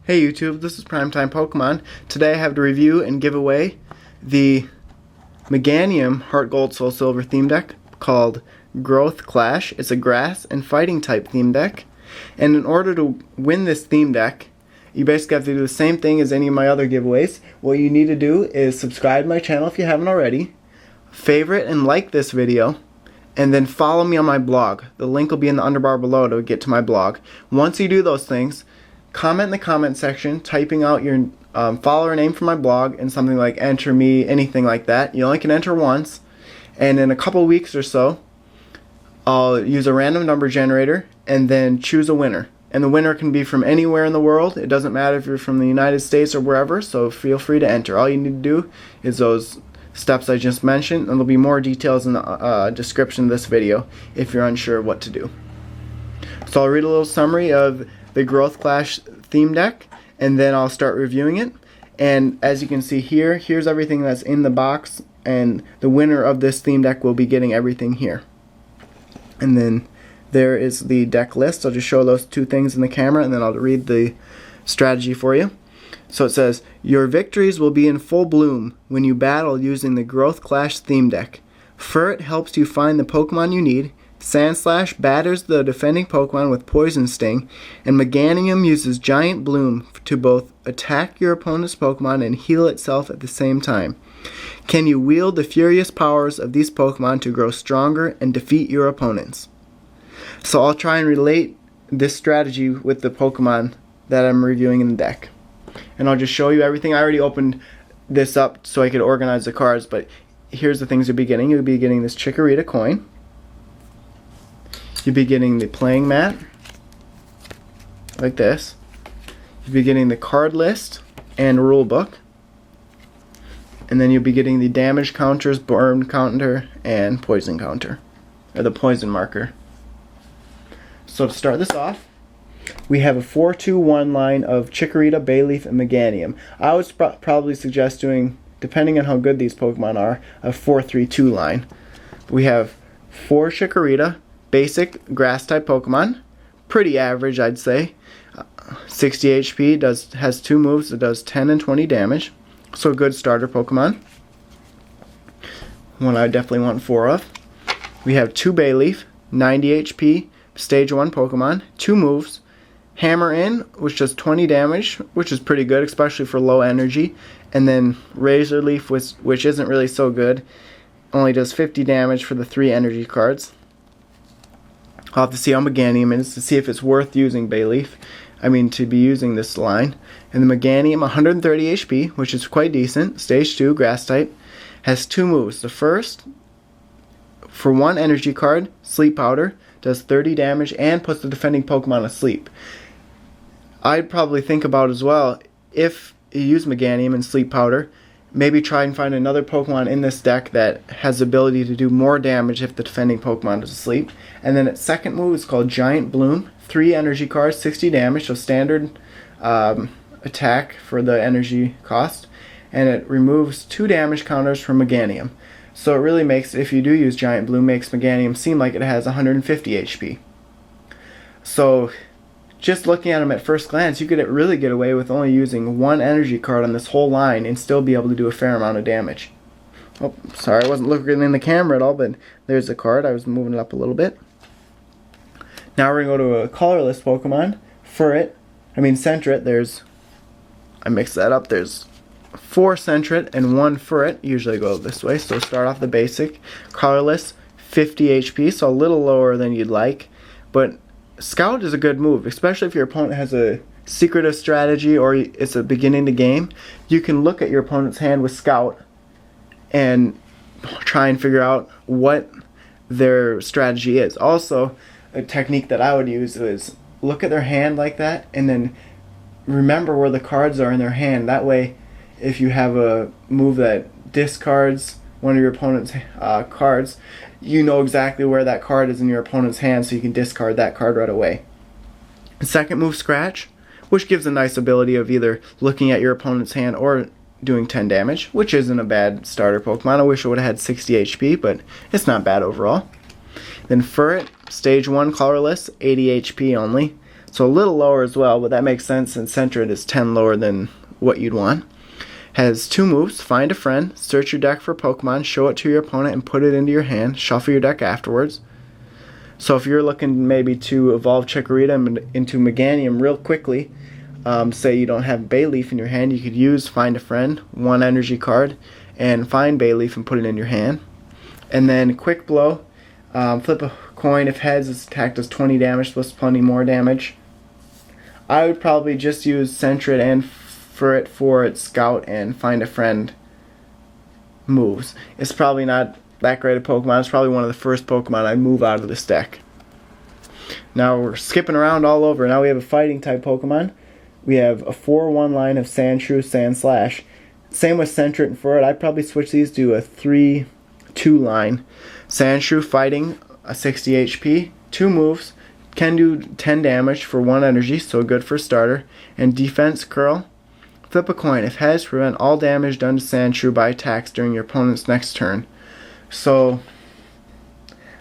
Hey YouTube, this is PrimetimePokemon. Today I have to review and give away the Meganium Heart Gold Soul Silver theme deck called Growth Clash. It's a grass and fighting type theme deck. And in order to win this theme deck, you basically have to do the same thing as any of my other giveaways. What you need to do is subscribe to my channel if you haven't already, favorite and like this video, and then follow me on my blog. The link will be in the underbar below to get to my blog. Once you do those things, comment in the comment section, typing out your follower name for my blog and something like enter me, anything like that. You only can enter once, and in a couple weeks or so, I'll use a random number generator and then choose a winner. And the winner can be from anywhere in the world. It doesn't matter if you're from the United States or wherever, so feel free to enter. All you need to do is those steps I just mentioned, and there'll be more details in the description of this video if you're unsure what to do. So I'll read a little summary of the Growth Clash theme deck, and then I'll start reviewing it. And as you can see here, here's everything that's in the box, and the winner of this theme deck will be getting everything here. And then there is the deck list. I'll just show those two things in the camera, and then I'll read the strategy for you. So it says, your victories will be in full bloom when you battle using the Growth Clash theme deck. Furret helps you find the Pokemon you need, Sandslash batters the defending Pokemon with Poison Sting, and Meganium uses Giant Bloom to both attack your opponent's Pokemon and heal itself at the same time. Can you wield the furious powers of these Pokemon to grow stronger and defeat your opponents? So I'll try and relate this strategy with the Pokemon that I'm reviewing in the deck. And I'll just show you everything. I already opened this up so I could organize the cards, but here's the things you'll be getting. You'll be getting this Chikorita coin. You'll be getting the playing mat, like this. You'll be getting the card list and rule book. And then you'll be getting the damage counters, burn counter, and poison counter, or the poison marker. So to start this off, we have a 4-2-1 line of Chikorita, Bayleaf, and Meganium. I would probably suggest doing, depending on how good these Pokemon are, a 4-3-2 line. We have 4 Chikorita, basic grass-type Pokemon. Pretty average, I'd say. 60 HP, has 2 moves that does 10 and 20 damage. So a good starter Pokemon. One I definitely want 4 of. We have 2 Bayleaf, 90 HP, stage 1 Pokemon, 2 moves. Hammer In, which does 20 damage, which is pretty good, especially for low energy. And then Razor Leaf, which isn't really so good. Only does 50 damage for the 3 energy cards. I'll have to see how Meganium is to see if it's worth using Bayleaf. To be using this line. And the Meganium, 130 HP, which is quite decent. Stage 2, Grass type. Has 2 moves. The first, for 1 energy card, Sleep Powder, does 30 damage and puts the defending Pokemon asleep. I'd probably think about as well, if you use Meganium and Sleep Powder, maybe try and find another Pokemon in this deck that has the ability to do more damage if the defending Pokemon is asleep. And then its second move is called Giant Bloom. 3 energy cards, 60 damage, so standard attack for the energy cost. And it removes 2 damage counters from Meganium. So it really makes, if you do use Giant Bloom, makes Meganium seem like it has 150 HP. So just looking at them at first glance, you could really get away with only using 1 energy card on this whole line and still be able to do a fair amount of damage. Oh, sorry, I wasn't looking in the camera at all, but there's the card. I was moving it up a little bit. Now we're going to go to a colorless Pokemon, Sentret. I mixed that up. There's 4 Sentret and 1 Furret. Usually go this way. So start off the basic. Colorless, 50 HP, so a little lower than you'd like. But Scout is a good move, especially if your opponent has a secretive strategy or it's a beginning to game. You can look at your opponent's hand with Scout and try and figure out what their strategy is. Also, a technique that I would use is look at their hand like that and then remember where the cards are in their hand. That way, if you have a move that discards one of your opponent's cards, you know exactly where that card is in your opponent's hand, so you can discard that card right away. Second move, Scratch, which gives a nice ability of either looking at your opponent's hand or doing 10 damage, which isn't a bad starter Pokemon. I wish it would have had 60 HP, but it's not bad overall. Then Furret, stage 1 colorless, 80 HP only. So a little lower as well, but that makes sense since Sentret is 10 lower than what you'd want. Has 2 moves: Find a Friend, search your deck for Pokemon, show it to your opponent, and put it into your hand. Shuffle your deck afterwards. So if you're looking maybe to evolve Chikorita into Meganium real quickly, say you don't have Bayleaf in your hand, you could use Find a Friend, 1 energy card, and find Bayleaf and put it in your hand. And then Quick Blow, flip a coin. If heads, its attack does 20 damage, plus plenty more damage. I would probably just use Sentret and Furret for its Scout and Find a Friend moves. It's probably not that great a Pokemon. It's probably one of the first Pokemon I'd move out of this deck. Now we're skipping around all over. Now we have a fighting type Pokemon. We have a 4-1 line of Sandshrew, Sandslash. Same with Sentret and Furret. I'd probably switch these to a 3-2 line. Sandshrew fighting, a 60 HP, 2 moves, can do 10 damage for 1 energy, so good for starter. And defense curl. Flip a coin. If heads, prevent all damage done to Sandshrew by attacks during your opponent's next turn. So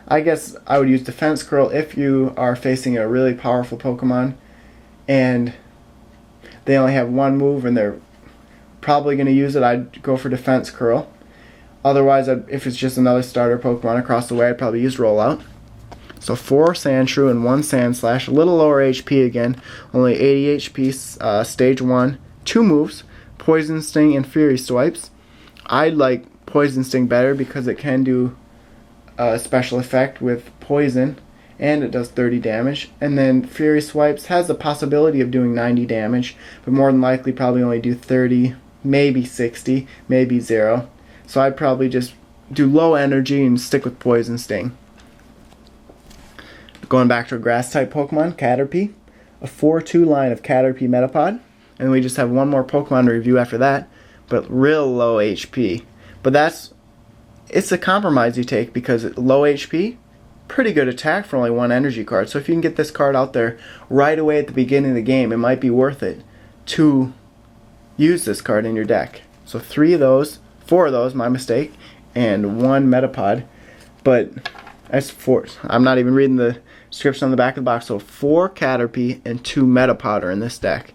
I guess I would use defense curl if you are facing a really powerful Pokemon and they only have 1 move and they're probably going to use it. I'd go for defense curl. Otherwise, if it's just another starter Pokemon across the way, I'd probably use rollout. So 4 Sandshrew and 1 Sandslash, a little lower HP again, only 80 HP, stage 1. 2 moves, Poison Sting and Fury Swipes. I'd like Poison Sting better because it can do a special effect with poison and it does 30 damage. And then Fury Swipes has the possibility of doing 90 damage, but more than likely probably only do 30, maybe 60, maybe 0. So I'd probably just do low energy and stick with Poison Sting. Going back to a grass type Pokemon, Caterpie. A 4-2 line of Caterpie Metapod. And we just have one more Pokemon to review after that, but real low HP. But it's a compromise you take because low HP, pretty good attack for only 1 energy card. So if you can get this card out there right away at the beginning of the game, it might be worth it to use this card in your deck. So 4 of those, my mistake, and 1 Metapod. But that's 4. I'm not even reading the description on the back of the box. So 4 Caterpie and 2 Metapod are in this deck.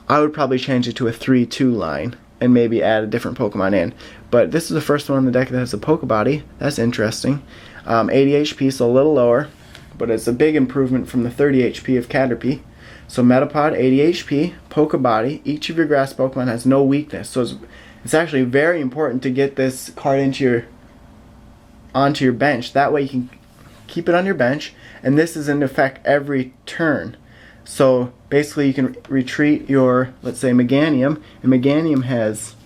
I would probably change it to a 3-2 line and maybe add a different Pokemon in. But this is the first one in the deck that has a Pokebody. That's interesting. 80 HP, so a little lower, but it's a big improvement from the 30 HP of Caterpie. So Metapod, 80 HP, Pokebody. Each of your grass Pokemon has no weakness, so it's actually very important to get this card onto your bench. That way you can keep it on your bench, and this is in effect every turn. So basically you can retreat your, let's say, Meganium, and Meganium has,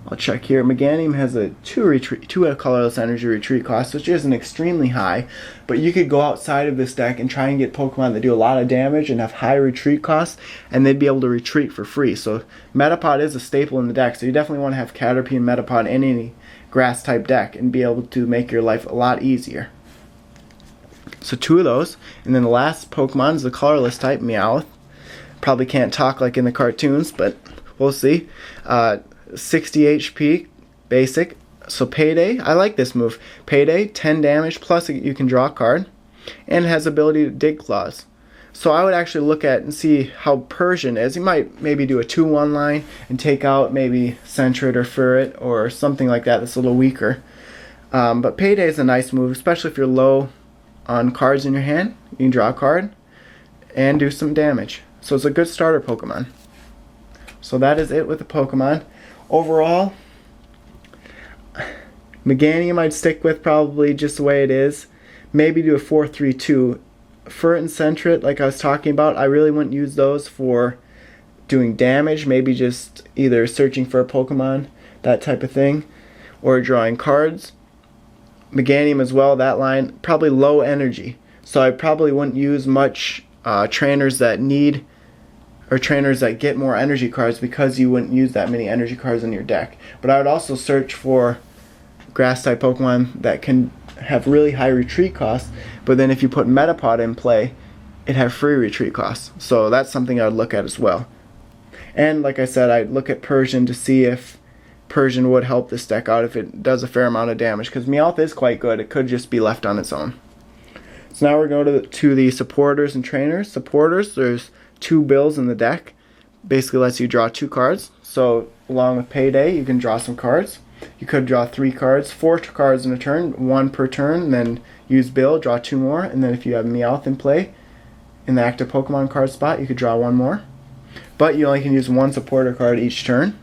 I'll check here, Meganium has a 2 colorless energy retreat cost, which isn't extremely high, but you could go outside of this deck and try and get Pokemon that do a lot of damage and have high retreat costs, and they'd be able to retreat for free. So Metapod is a staple in the deck, so you definitely want to have Caterpie and Metapod in any grass type deck and be able to make your life a lot easier. So 2 of those, and then the last Pokemon is the colorless type, Meowth. Probably can't talk like in the cartoons, but we'll see. 60 HP, basic. So Payday, I like this move. Payday, 10 damage, plus you can draw a card, and it has the ability to dig claws. So I would actually look at and see how Persian is. You might maybe do a 2-1 line and take out maybe Sentret or Furret or something like that that's a little weaker. But Payday is a nice move, especially if you're low on cards in your hand. You can draw a card and do some damage. So it's a good starter Pokemon. So that is it with the Pokemon. Overall, Meganium I'd stick with probably just the way it is. Maybe do a 4-3-2. Furret and Sentret, like I was talking about, I really wouldn't use those for doing damage. Maybe just either searching for a Pokemon, that type of thing, or drawing cards. Meganium as well, that line, probably low energy. So I probably wouldn't use much trainers that need, or trainers that get more energy cards, because you wouldn't use that many energy cards in your deck. But I would also search for grass type Pokemon that can have really high retreat costs, but then if you put Metapod in play, it'd have free retreat costs. So that's something I would look at as well. And like I said, I'd look at Persian to see if Persian would help this deck out if it does a fair amount of damage, because Meowth is quite good. It could just be left on its own. So now we're going to the supporters and trainers. Supporters, there's 2 bills in the deck. Basically lets you draw 2 cards. So along with Payday, you can draw some cards. You could draw 3 cards, 4 cards in a turn, 1 per turn, and then use Bill, draw 2 more, and then if you have Meowth in play, in the active Pokemon card spot, you could draw 1 more. But you only can use 1 supporter card each turn.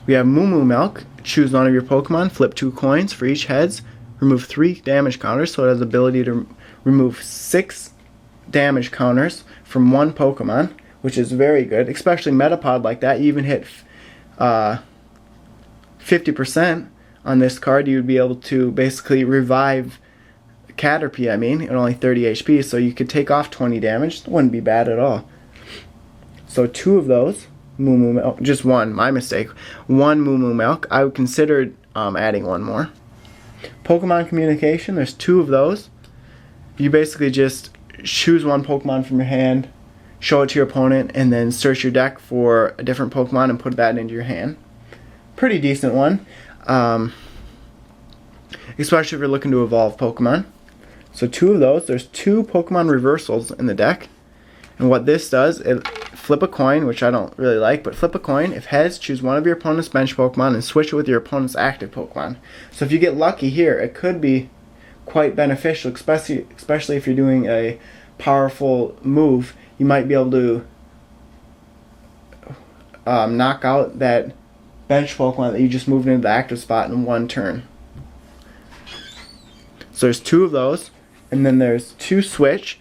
We have Moo Milk. Choose one of your Pokemon, flip 2 coins for each heads, remove 3 damage counters, so it has the ability to remove 6 damage counters from 1 Pokemon, which is very good, especially Metapod like that. You even hit 50% on this card, you would be able to basically revive Caterpie, at only 30 HP, so you could take off 20 damage. It wouldn't be bad at all. So 2 of those, Moo Milk, just 1, my mistake. 1 Moo Milk. I would consider adding 1 more. Pokemon Communication, there's 2 of those. You basically just choose 1 Pokemon from your hand, show it to your opponent, and then search your deck for a different Pokemon and put that into your hand. Pretty decent one, especially if you're looking to evolve Pokemon. So 2 of those. There's 2 Pokemon reversals in the deck, and what this does, it flip a coin, which I don't really like, but flip a coin. If heads, choose one of your opponent's bench Pokemon and switch it with your opponent's active Pokemon. So if you get lucky here, it could be quite beneficial, especially if you're doing a powerful move. You might be able to knock out that bench Pokemon that you just moved into the active spot in 1 turn. So there's 2 of those, and then there's 2 switch,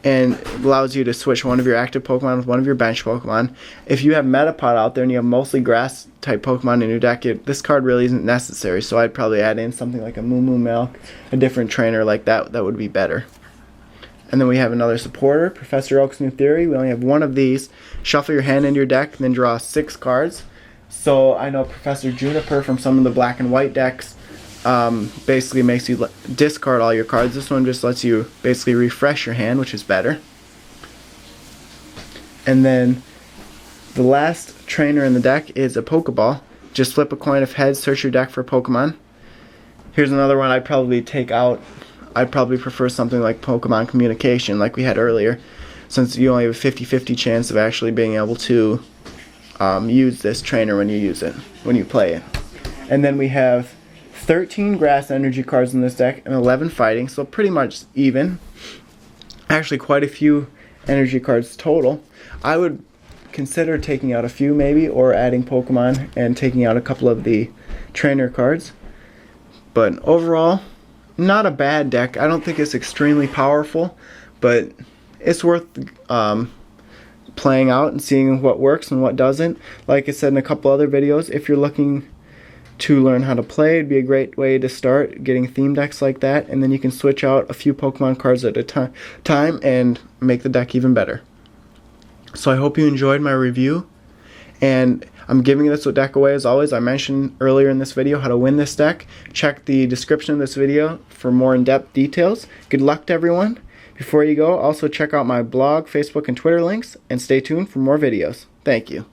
and it allows you to switch one of your active Pokemon with one of your bench Pokemon. If you have Metapod out there and you have mostly grass type Pokemon in your deck, this card really isn't necessary, so I'd probably add in something like a Moo Milk, a different trainer like that. That would be better. And then we have another supporter, Professor Oak's New Theory. We only have 1 of these. Shuffle your hand into your deck and then draw 6 cards. So I know Professor Juniper from some of the black and white decks basically makes you discard all your cards. This one just lets you basically refresh your hand, which is better. And then the last trainer in the deck is a Pokeball. Just flip a coin of heads, search your deck for Pokemon. Here's another one I'd probably take out. I'd probably prefer something like Pokemon Communication like we had earlier, since you only have a 50-50 chance of actually being able to use this trainer when you play it. And then we have 13 grass energy cards in this deck and 11 fighting, so pretty much even. Actually quite a few energy cards total. I would consider taking out a few maybe, or adding Pokemon and taking out a couple of the trainer cards. But overall, not a bad deck. I don't think it's extremely powerful, but it's worth playing out and seeing what works and what doesn't. Like I said in a couple other videos, if you're looking to learn how to play, it'd be a great way to start getting theme decks like that, and then you can switch out a few Pokemon cards at a time and make the deck even better. So I hope you enjoyed my review, and I'm giving this deck away as always. I mentioned earlier in this video how to win this deck. Check the description of this video for more in-depth details. Good luck to everyone. Before you go, also check out my blog, Facebook, and Twitter links, and stay tuned for more videos. Thank you.